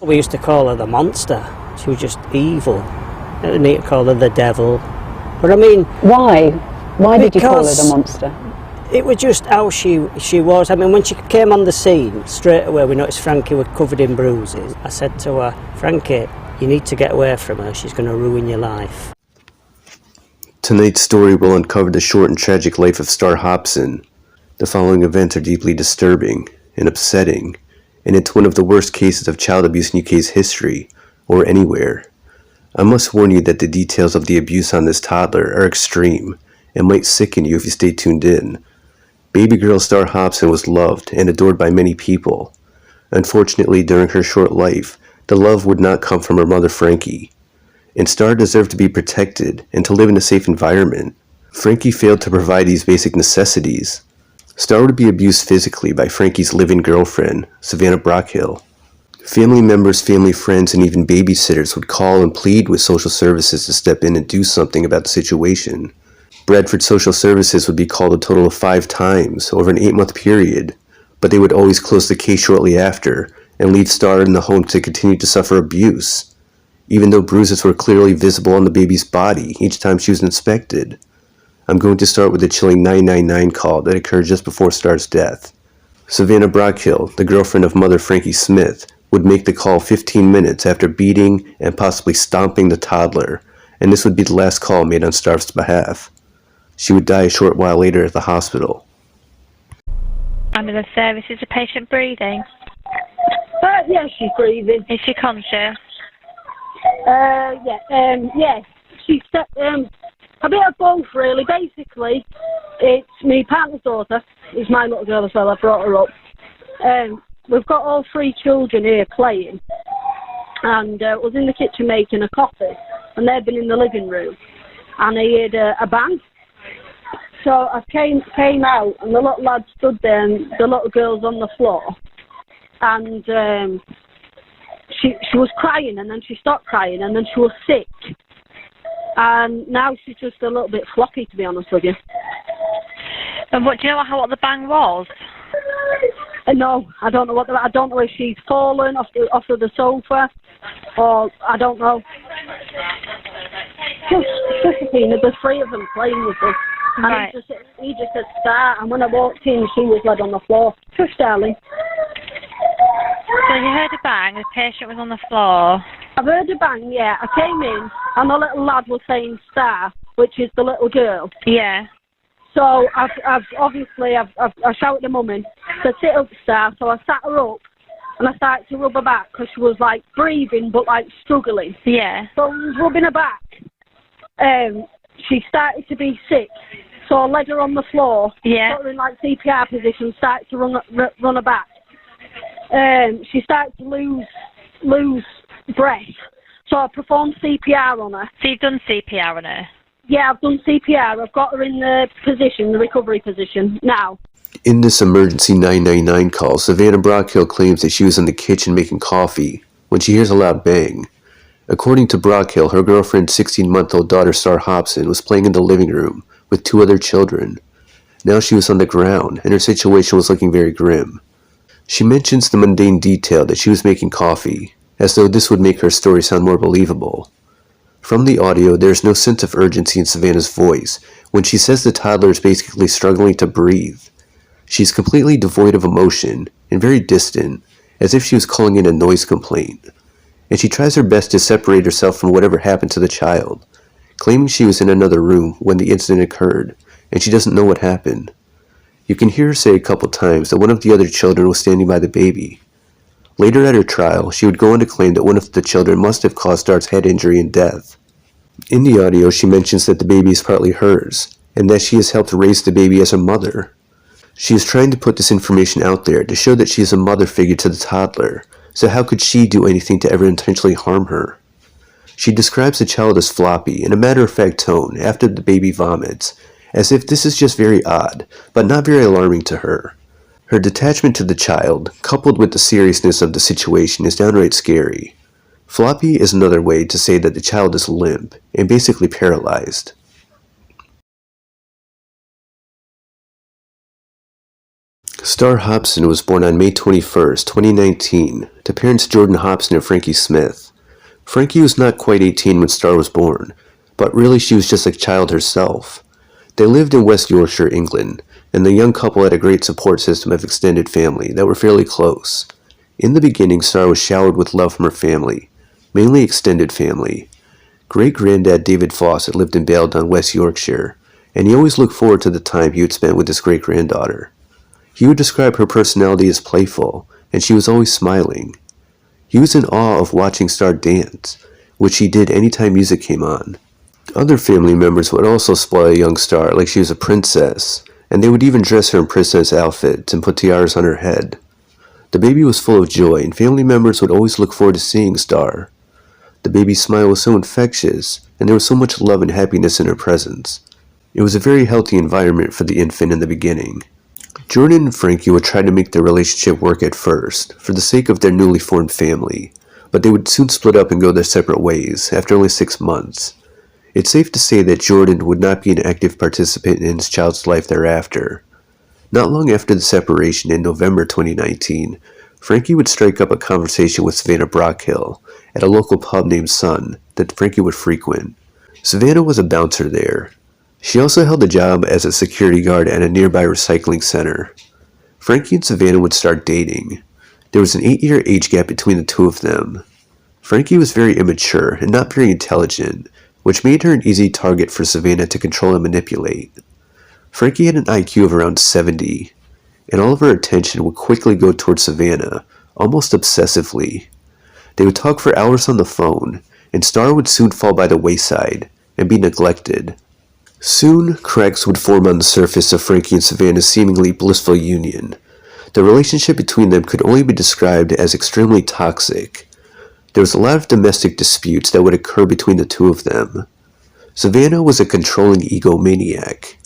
We used to call her the monster. She was just evil. I didn't need to call her the devil. But I mean... Why? Why did you call her the monster? It was just how she was. I mean, when she came on the scene, straight away we noticed Frankie was covered in bruises. I said to her, Frankie, you need to get away from her. She's going to ruin your life. Tonight's story will uncover the short and tragic life of Star Hobson. The following events are deeply disturbing and upsetting, and it's one of the worst cases of child abuse in UK's history, or anywhere. I must warn you that the details of the abuse on this toddler are extreme and might sicken you if you stay tuned in. Baby girl Star Hobson was loved and adored by many people. Unfortunately, during her short life, the love would not come from her mother Frankie. And Star deserved to be protected and to live in a safe environment. Frankie failed to provide these basic necessities. Star would be abused physically by Frankie's live-in girlfriend, Savannah Brockhill. Family members, family friends, and even babysitters would call and plead with social services to step in and do something about the situation. Bradford Social Services would be called a total of 5 times over an 8-month period, but they would always close the case shortly after and leave Star in the home to continue to suffer abuse, even though bruises were clearly visible on the baby's body each time she was inspected. I'm going to start with the chilling 999 call that occurred just before Star's death. Savannah Brockhill, the girlfriend of mother Frankie Smith, would make the call 15 minutes after beating and possibly stomping the toddler, and this would be the last call made on Star's behalf. She would die a short while later at the hospital. Ambulance service, is the patient breathing? Yeah, she's breathing. Is she conscious? Yeah. She's a bit of both, really. Basically, it's my partner's daughter. It's my little girl as well. I brought her up. We've got all 3 children here playing, and I was in the kitchen making a coffee, and they've been in the living room, and I heard a bang. So I came out, and the little lad stood there, and the little girl's on the floor, and she was crying, and then she stopped crying, and then she was sick, and now she's just a little bit floppy, to be honest with you. And do you know what the bang was? No, I don't know I don't know if she's fallen off of the sofa, or I don't know. Just the 3 of them playing with us. And right. he just said start, and when I walked in, she was laid on the floor. Shush, darling. So you heard a bang, the patient was on the floor. I've heard a bang, yeah. I came in, and the little lad was saying Star, which is the little girl. Yeah. So I've shouted at Mummy to sit up, Star. So I sat her up, and I started to rub her back because she was like breathing but like struggling. Yeah. So I was rubbing her back. She started to be sick, so I led her on the floor. Yeah. Put her in like CPR position, started to run her back. She started to lose breath, so I performed CPR on her. So you've done CPR on her? Yeah, I've done CPR. I've got her in the recovery position now. In this emergency 999 call, Savannah Brockhill claims that she was in the kitchen making coffee when she hears a loud bang. According to Brockhill, her girlfriend's 16-month-old daughter Star Hobson was playing in the living room with 2 other children. Now she was on the ground, and her situation was looking very grim. She mentions the mundane detail that she was making coffee, as though this would make her story sound more believable. From the audio, there is no sense of urgency in Savannah's voice when she says the toddler is basically struggling to breathe. She's completely devoid of emotion and very distant, as if she was calling in a noise complaint. And she tries her best to separate herself from whatever happened to the child, claiming she was in another room when the incident occurred, and she doesn't know what happened. You can hear her say a couple times that one of the other children was standing by the baby. Later at her trial, she would go on to claim that one of the children must have caused Star's head injury and death. In the audio, she mentions that the baby is partly hers, and that she has helped raise the baby as her mother. She is trying to put this information out there to show that she is a mother figure to the toddler, so how could she do anything to ever intentionally harm her? She describes the child as floppy in a matter-of-fact tone after the baby vomits, as if this is just very odd, but not very alarming to her. Her detachment to the child, coupled with the seriousness of the situation, is downright scary. Floppy is another way to say that the child is limp and basically paralyzed. Star Hobson was born on May 21st, 2019, to parents Jordan Hobson and Frankie Smith. Frankie was not quite 18 when Star was born, but really she was just a child herself. They lived in West Yorkshire, England, and the young couple had a great support system of extended family that were fairly close. In the beginning, Star was showered with love from her family, mainly extended family. Great-granddad David Fawcett lived in Baildon, West Yorkshire, and he always looked forward to the time he would spend with his great-granddaughter. He would describe her personality as playful, and she was always smiling. He was in awe of watching Star dance, which she did anytime music came on. Other family members would also spoil a young Star like she was a princess, and they would even dress her in princess outfits and put tiaras on her head. The baby was full of joy, and family members would always look forward to seeing Star. The baby's smile was so infectious, and there was so much love and happiness in her presence. It was a very healthy environment for the infant in the beginning. Jordan and Frankie would try to make their relationship work at first, for the sake of their newly formed family, but they would soon split up and go their separate ways, after only 6 months. It's safe to say that Jordan would not be an active participant in his child's life thereafter. Not long after the separation in November 2019, Frankie would strike up a conversation with Savannah Brockhill at a local pub named Sun that Frankie would frequent. Savannah was a bouncer there. She also held a job as a security guard at a nearby recycling center. Frankie and Savannah would start dating. There was an 8-year age gap between the two of them. Frankie was very immature and not very intelligent, which made her an easy target for Savannah to control and manipulate. Frankie had an IQ of around 70, and all of her attention would quickly go towards Savannah, almost obsessively. They would talk for hours on the phone, and Star would soon fall by the wayside and be neglected. Soon, cracks would form on the surface of Frankie and Savannah's seemingly blissful union. The relationship between them could only be described as extremely toxic. There was a lot of domestic disputes that would occur between the two of them. Savannah was a controlling egomaniac.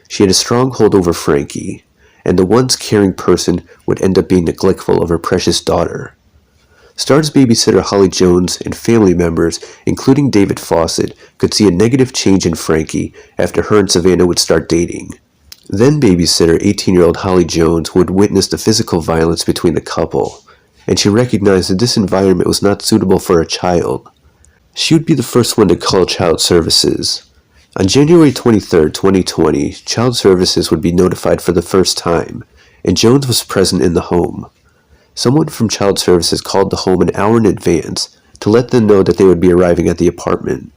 She had a strong hold over Frankie, and the once caring person would end up being neglectful of her precious daughter. Star's babysitter Holly Jones and family members, including David Fawcett, could see a negative change in Frankie after her and Savannah would start dating. Then babysitter 18-year-old Holly Jones would witness the physical violence between the couple, and she recognized that this environment was not suitable for a child. She would be the first one to call Child Services. On January 23, 2020, Child Services would be notified for the first time, and Jones was present in the home. Someone from Child Services called the home an hour in advance to let them know that they would be arriving at the apartment.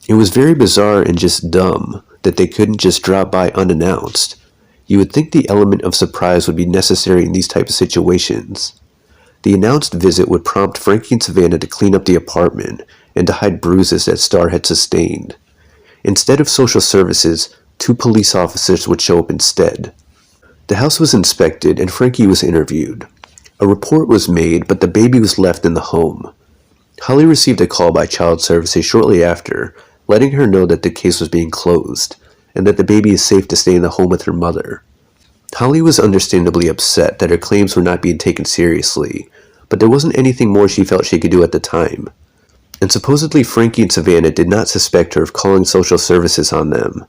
It was very bizarre and just dumb that they couldn't just drop by unannounced. You would think the element of surprise would be necessary in these types of situations. The announced visit would prompt Frankie and Savannah to clean up the apartment and to hide bruises that Star had sustained. Instead of social services, 2 police officers would show up instead. The house was inspected and Frankie was interviewed. A report was made, but the baby was left in the home. Holly received a call by Child Services shortly after, letting her know that the case was being closed, and that the baby is safe to stay in the home with her mother. Holly was understandably upset that her claims were not being taken seriously, but there wasn't anything more she felt she could do at the time. And supposedly Frankie and Savannah did not suspect her of calling social services on them.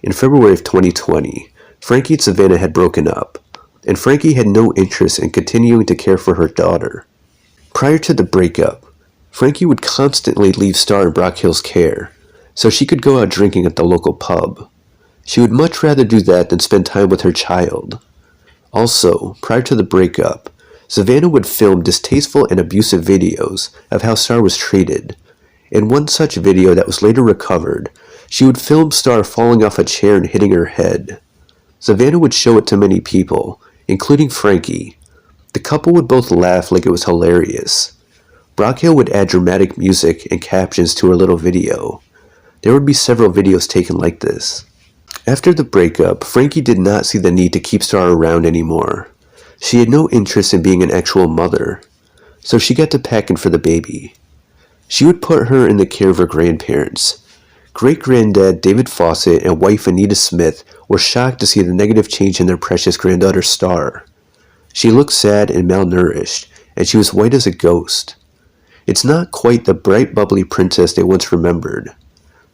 In February of 2020, Frankie and Savannah had broken up, and Frankie had no interest in continuing to care for her daughter. Prior to the breakup, Frankie would constantly leave Star in Brockhill's care, so she could go out drinking at the local pub. She would much rather do that than spend time with her child. Also, prior to the breakup, Savannah would film distasteful and abusive videos of how Star was treated. In one such video that was later recovered, she would film Star falling off a chair and hitting her head. Savannah would show it to many people, including Frankie. The couple would both laugh like it was hilarious. Brockhill would add dramatic music and captions to her little video. There would be several videos taken like this. After the breakup, Frankie did not see the need to keep Star around anymore. She had no interest in being an actual mother, so she got to packing for the baby. She would put her in the care of her grandparents. Great-granddad David Fawcett and wife Anita Smith were shocked to see the negative change in their precious granddaughter Star. She looked sad and malnourished, and she was white as a ghost. It's not quite the bright, bubbly princess they once remembered.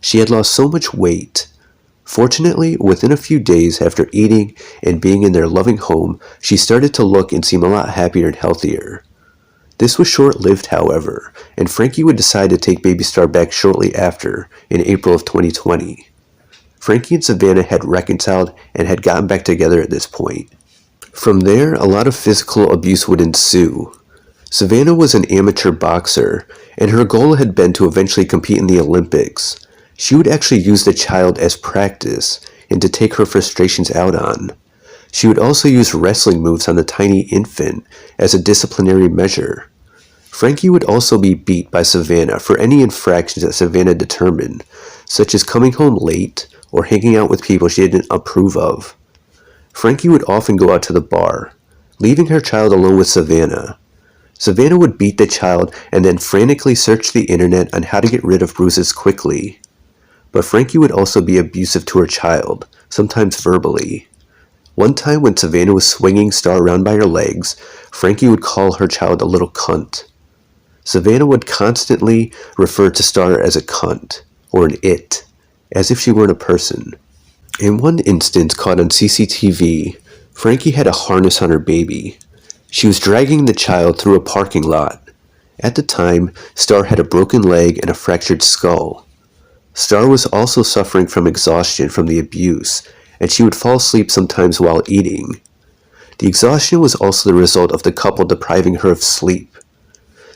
She had lost so much weight. Fortunately, within a few days after eating and being in their loving home, she started to look and seem a lot happier and healthier. This was short-lived, however, and Frankie would decide to take baby Star back shortly after, in April of 2020. Frankie and Savannah had reconciled and had gotten back together at this point. From there, a lot of physical abuse would ensue. Savannah was an amateur boxer, and her goal had been to eventually compete in the Olympics. She would actually use the child as practice and to take her frustrations out on. She would also use wrestling moves on the tiny infant as a disciplinary measure. Frankie would also be beat by Savannah for any infractions that Savannah determined, such as coming home late or hanging out with people she didn't approve of. Frankie would often go out to the bar, leaving her child alone with Savannah. Savannah would beat the child and then frantically search the internet on how to get rid of bruises quickly. But Frankie would also be abusive to her child, sometimes verbally. One time when Savannah was swinging Star around by her legs, Frankie would call her child a little cunt. Savannah would constantly refer to Star as a cunt, or an it, as if she weren't a person. In one instance caught on CCTV, Frankie had a harness on her baby. She was dragging the child through a parking lot. At the time, Star had a broken leg and a fractured skull. Star was also suffering from exhaustion from the abuse, and she would fall asleep sometimes while eating. The exhaustion was also the result of the couple depriving her of sleep.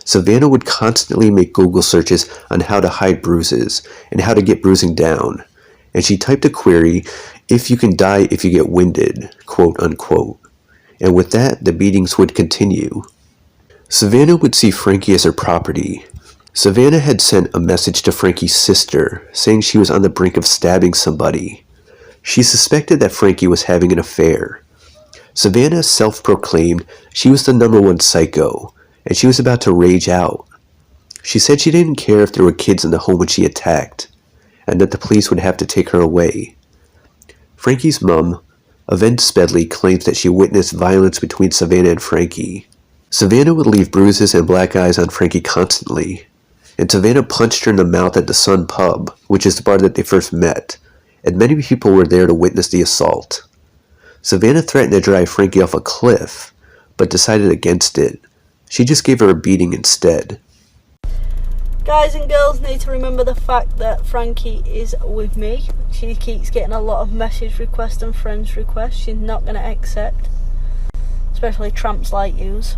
Savannah would constantly make Google searches on how to hide bruises and how to get bruising down, and she typed a query, "If you can die if you get winded," quote unquote. And with that, the beatings would continue. Savannah would see Frankie as her property. Savannah had sent a message to Frankie's sister, saying she was on the brink of stabbing somebody. She suspected that Frankie was having an affair. Savannah self-proclaimed she was the #1 psycho, and she was about to rage out. She said she didn't care if there were kids in the home when she attacked, and that the police would have to take her away. Frankie's mom, Yvette Spedley, claims that she witnessed violence between Savannah and Frankie. Savannah would leave bruises and black eyes on Frankie constantly, and Savannah punched her in the mouth at the Sun Pub, which is the bar that they first met, and many people were there to witness the assault. Savannah threatened to drive Frankie off a cliff, but decided against it. She just gave her a beating instead. Guys and girls need to remember the fact that Frankie is with me. She keeps getting a lot of message requests and friends requests. She's not going to accept, especially tramps like yous.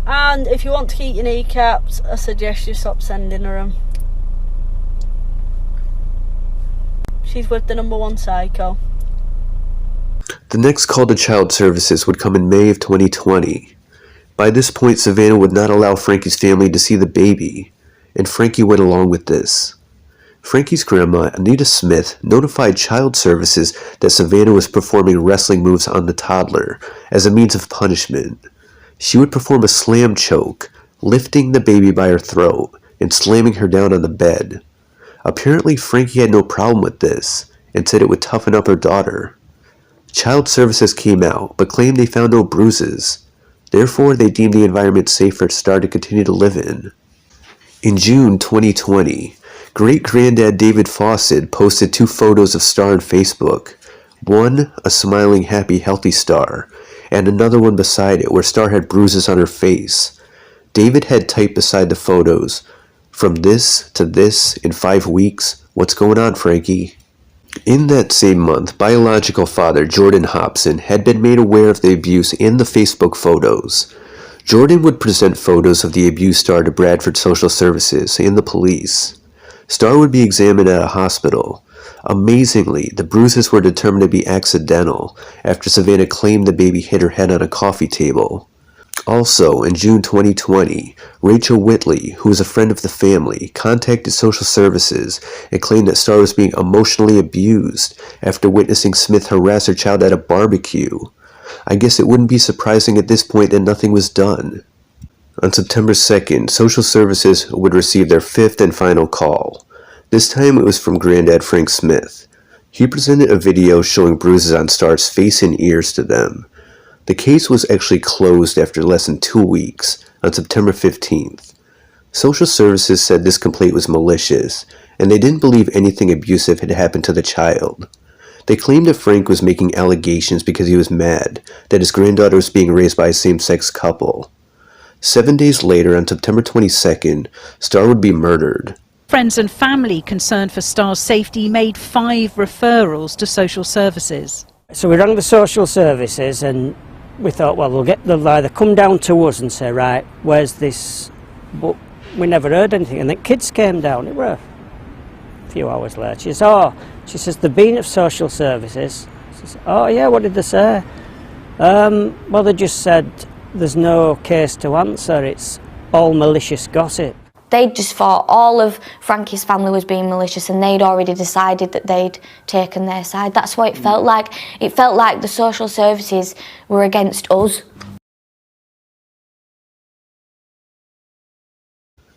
And if you want to keep your kneecaps, I suggest you stop sending her them. She's with the #1 psycho. The next call to child services would come in May of 2020. By this point, Savannah would not allow Frankie's family to see the baby, and Frankie went along with this. Frankie's grandma, Anita Smith, notified child services that Savannah was performing wrestling moves on the toddler as a means of punishment. She would perform a slam choke, lifting the baby by her throat and slamming her down on the bed. Apparently, Frankie had no problem with this and said it would toughen up her daughter. Child services came out, but claimed they found no bruises. Therefore, they deemed the environment safe for Star to continue to live in. In June 2020, great-granddad David Fawcett posted 2 photos of Star on Facebook. One, a smiling, happy, healthy Star, and another one beside it where Star had bruises on her face. David had typed beside the photos, "From this to this in 5 weeks, what's going on, Frankie?" In that same month, biological father Jordan Hobson had been made aware of the abuse in the Facebook photos. Jordan would present photos of the abused Star to Bradford Social Services and the police. Star would be examined at a hospital. Amazingly, the bruises were determined to be accidental after Savannah claimed the baby hit her head on a coffee table. Also, in June 2020, Rachel Whitley, who was a friend of the family, contacted social services and claimed that Star was being emotionally abused after witnessing Smith harass her child at a barbecue. I guess it wouldn't be surprising at this point that nothing was done. On September 2nd, social services would receive their 5th and final call. This time it was from Granddad Frank Smith. He presented a video showing bruises on Star's face and ears to them. The case was actually closed after less than 2 weeks, on September 15th. Social services said this complaint was malicious, and they didn't believe anything abusive had happened to the child. They claimed that Frank was making allegations because he was mad that his granddaughter was being raised by a same-sex couple. 7 days later, on September 22nd, Star would be murdered. Friends and family concerned for Star's safety made 5 referrals to social services. So we rang the social services and we thought, well, they'll either come down to us and say, right, where's this? But we never heard anything. And the kids came down, it were a few hours later. She says, they've been at social services. She says, oh yeah, what did they say? Well, they just said there's no case to answer, it's all malicious gossip. They just thought all of Frankie's family was being malicious and they'd already decided that they'd taken their side. That's what it felt like. It felt like the social services were against us.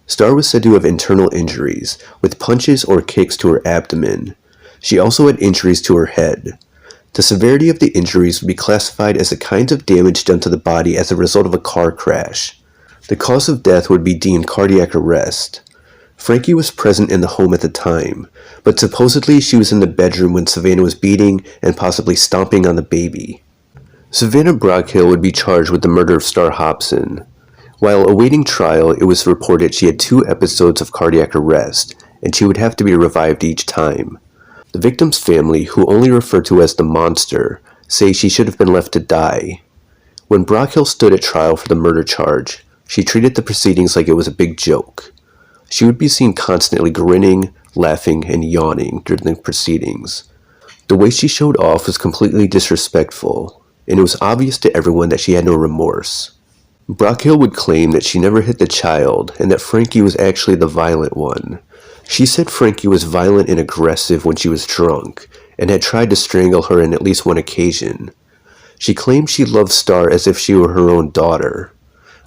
Star was said to have internal injuries, with punches or kicks to her abdomen. She also had injuries to her head. The severity of the injuries would be classified as the kinds of damage done to the body as a result of a car crash. The cause of death would be deemed cardiac arrest. Frankie was present in the home at the time, but supposedly she was in the bedroom when Savannah was beating and possibly stomping on the baby. Savannah Brockhill would be charged with the murder of Star Hobson. While awaiting trial, it was reported she had 2 episodes of cardiac arrest, and she would have to be revived each time. The victim's family, who only refer to as the monster, say she should have been left to die. When Brockhill stood at trial for the murder charge, she treated the proceedings like it was a big joke. She would be seen constantly grinning, laughing, and yawning during the proceedings. The way she showed off was completely disrespectful, and it was obvious to everyone that she had no remorse. Brockhill would claim that she never hit the child and that Frankie was actually the violent one. She said Frankie was violent and aggressive when she was drunk and had tried to strangle her on at least one occasion. She claimed she loved Star as if she were her own daughter.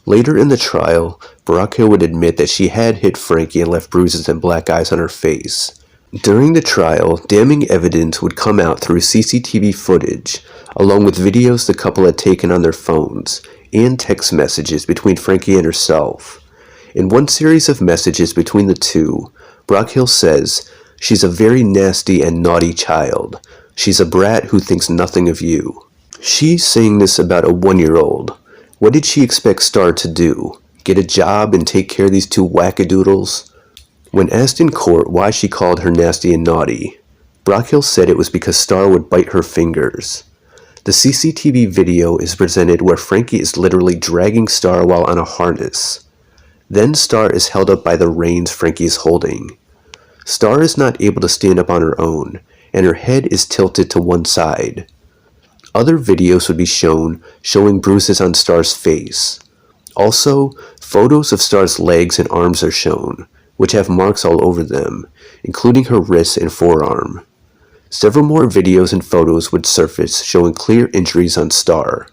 Later in the trial, Brockhill would admit that she had hit Frankie and left bruises and black eyes on her face. During the trial, damning evidence would come out through CCTV footage, along with videos the couple had taken on their phones, and text messages between Frankie and herself. In one series of messages between the two, Brockhill says, "She's a very nasty and naughty child. She's a brat who thinks nothing of you." She's saying this about a 1-year-old. What did she expect Star to do? Get a job and take care of these 2 wackadoodles? When asked in court why she called her nasty and naughty, Brockhill said it was because Star would bite her fingers. The CCTV video is presented where Frankie is literally dragging Star while on a harness. Then Star is held up by the reins Frankie is holding. Star is not able to stand up on her own, and her head is tilted to one side. Other videos would be shown showing bruises on Star's face. Also, photos of Star's legs and arms are shown, which have marks all over them, including her wrist and forearm. Several more videos and photos would surface showing clear injuries on Star.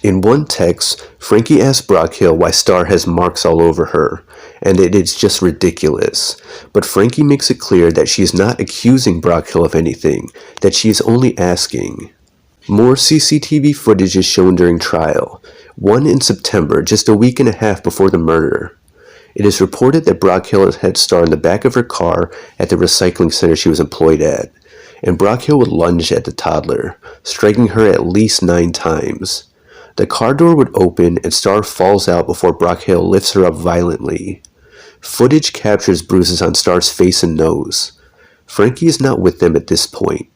In one text, Frankie asked Brockhill why Star has marks all over her, and that it's just ridiculous, but Frankie makes it clear that she is not accusing Brockhill of anything, that she is only asking. More CCTV footage is shown during trial, one in September, just a week and a half before the murder. It is reported that Brockhill had Star in the back of her car at the recycling center she was employed at, and Brockhill would lunge at the toddler, striking her at least 9 times. The car door would open and Star falls out before Brockhill lifts her up violently. Footage captures bruises on Star's face and nose. Frankie is not with them at this point.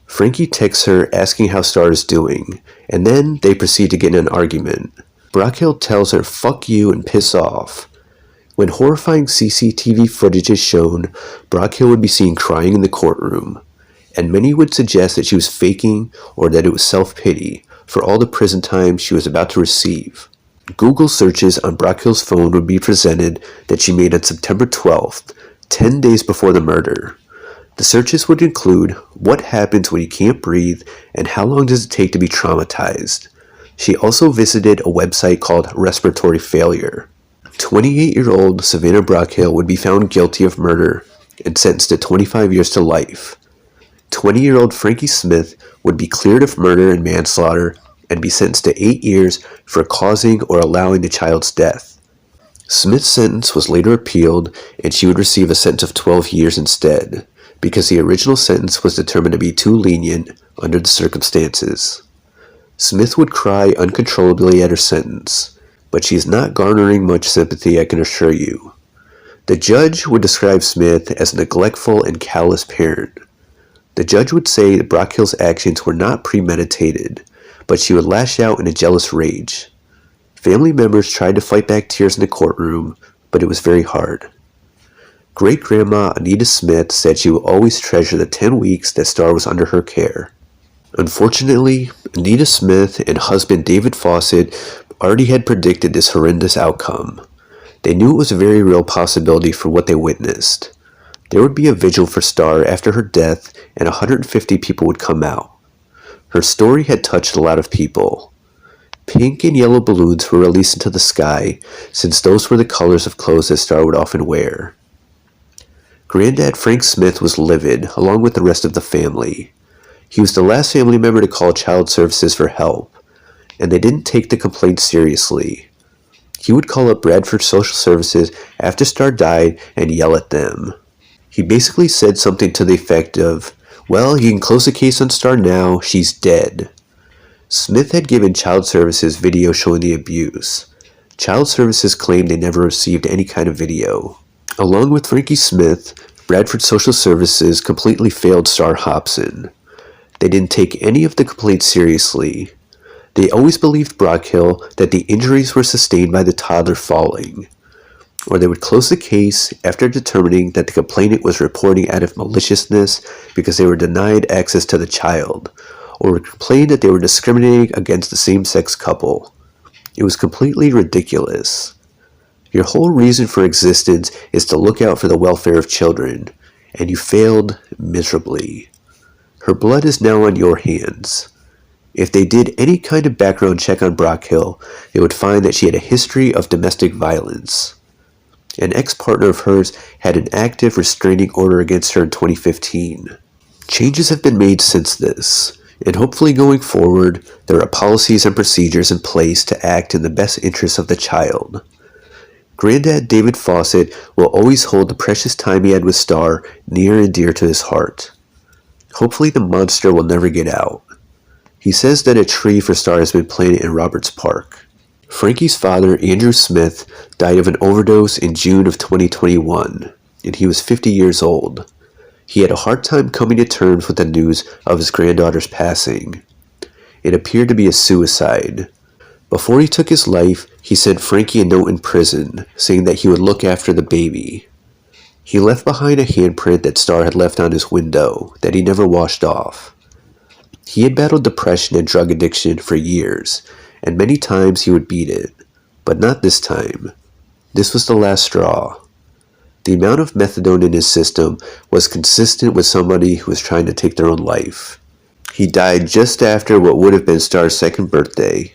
Frankie texts her asking how Star is doing, and then they proceed to get in an argument. Brockhill tells her "fuck you" and "piss off." When horrifying CCTV footage is shown, Brockhill would be seen crying in the courtroom, and many would suggest that she was faking or that it was self-pity for all the prison time she was about to receive. Google searches on Brockhill's phone would be presented that she made on September 12th, 10 days before the murder. The searches would include what happens when you can't breathe and how long does it take to be traumatized. She also visited a website called Respiratory Failure. 28-year-old Savannah Brockhill would be found guilty of murder and sentenced to 25 years to life. 20-year-old Frankie Smith would be cleared of murder and manslaughter and be sentenced to 8 years for causing or allowing the child's death. Smith's sentence was later appealed, and she would receive a sentence of 12 years instead, because the original sentence was determined to be too lenient under the circumstances. Smith would cry uncontrollably at her sentence, but she is not garnering much sympathy, I can assure you. The judge would describe Smith as a neglectful and callous parent. The judge would say that Brockhill's actions were not premeditated, but she would lash out in a jealous rage. Family members tried to fight back tears in the courtroom, but it was very hard. Great-grandma Anita Smith said she would always treasure the 10 weeks that Star was under her care. Unfortunately, Anita Smith and husband David Fawcett already had predicted this horrendous outcome. They knew it was a very real possibility for what they witnessed. There would be a vigil for Star after her death, and 150 people would come out. Her story had touched a lot of people. Pink and yellow balloons were released into the sky, since those were the colors of clothes that Star would often wear. Granddad Frank Smith was livid, along with the rest of the family. He was the last family member to call Child Services for help, and they didn't take the complaint seriously. He would call up Bradford Social Services after Star died and yell at them. He basically said something to the effect of, "Well, you can close the case on Star now, she's dead." Smith had given Child Services video showing the abuse. Child Services claimed they never received any kind of video. Along with Frankie Smith, Bradford Social Services completely failed Star Hobson. They didn't take any of the complaints seriously. They always believed Brockhill that the injuries were sustained by the toddler falling, or they would close the case after determining that the complainant was reporting out of maliciousness because they were denied access to the child, or complained that they were discriminating against the same-sex couple. It was completely ridiculous. Your whole reason for existence is to look out for the welfare of children, and you failed miserably. Her blood is now on your hands. If they did any kind of background check on Brockhill, they would find that she had a history of domestic violence. An ex-partner of hers had an active restraining order against her in 2015. Changes have been made since this, and hopefully going forward, there are policies and procedures in place to act in the best interests of the child. Granddad David Fawcett will always hold the precious time he had with Star near and dear to his heart. Hopefully the monster will never get out. He says that a tree for Star has been planted in Roberts Park. Frankie's father, Andrew Smith, died of an overdose in June of 2021, and he was 50 years old. He had a hard time coming to terms with the news of his granddaughter's passing. It appeared to be a suicide. Before he took his life, he sent Frankie a note in prison, saying that he would look after the baby. He left behind a handprint that Star had left on his window, that he never washed off. He had battled depression and drug addiction for years, and many times he would beat it, but not this time. This was the last straw. The amount of methadone in his system was consistent with somebody who was trying to take their own life. He died just after what would have been Star's second birthday.